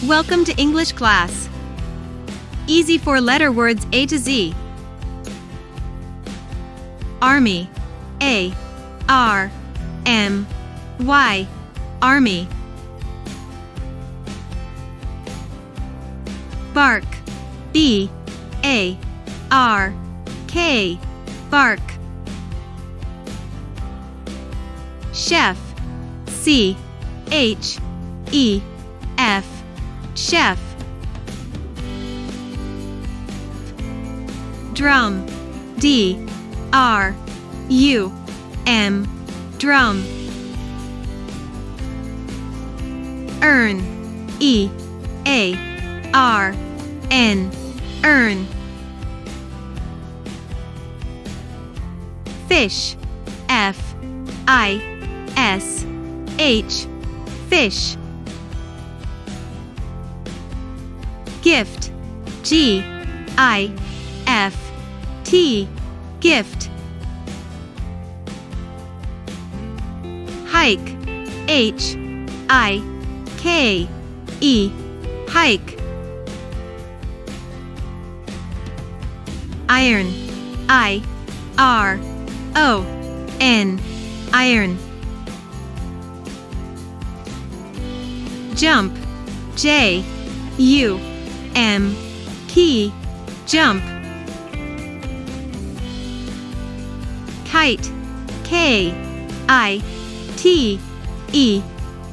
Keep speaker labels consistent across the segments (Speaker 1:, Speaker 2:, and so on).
Speaker 1: Welcome to English class. Easy four-letter words A to Z. Army. A-R-M-Y. Army. Bark. B-A-R-K. Bark. Chef. C-H-E-F. Chef. Drum. D-R-U-M. Drum. Earn. E-A-R-N. Earn. Fish. F-I-S-H. Fish. Gift. G-I-F-T. Gift. Hike. H-I-K-E. Hike. Iron. I-R-O-N. Iron. Jump. J-U-M-P. Jump. Kite. K-I-T-E.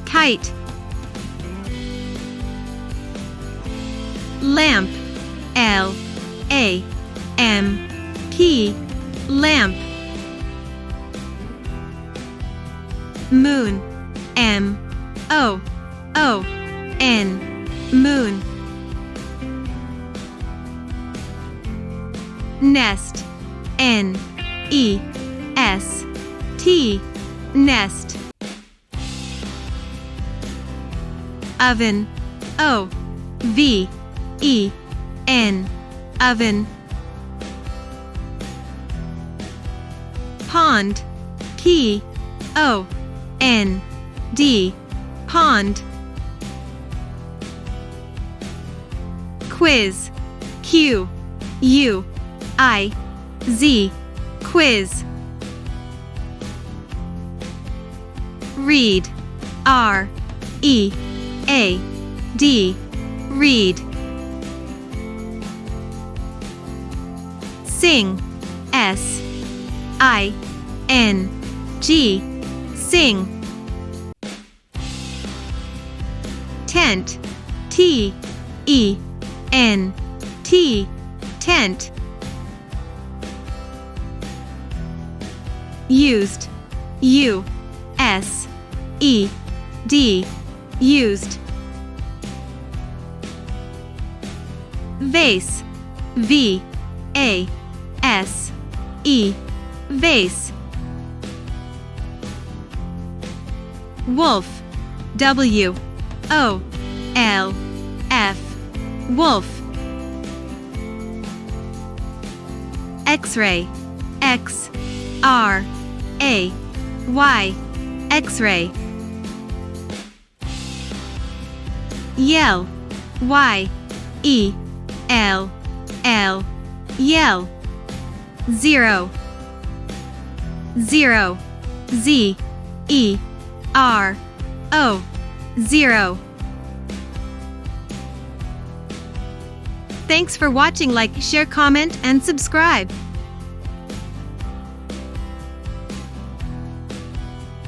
Speaker 1: Kite. Lamp. L-A-M-P. Lamp. Moon. M-O-O-N. Moon. Nest. N-E-S-T. Nest. Oven. O-V-E-N. Oven. Pond. P-O-N-D. Pond. Quiz. Q-U-I-Z. Quiz. Read. R-E-A-D. Read. Sing. S-I-N-G. Sing. Tent. T-E-N-T. Tent. Used. U-S-E-D. Used. Vase. V-A-S-E. Vase. Wolf. W-O-L-F. Wolf. X-ray. X-R-A-Y. X-ray. Yell. Y-E-L-L. Yell. Zero. Zero. Z-E-R-O. Zero. Thanks for watching. Like, share, comment, and subscribe.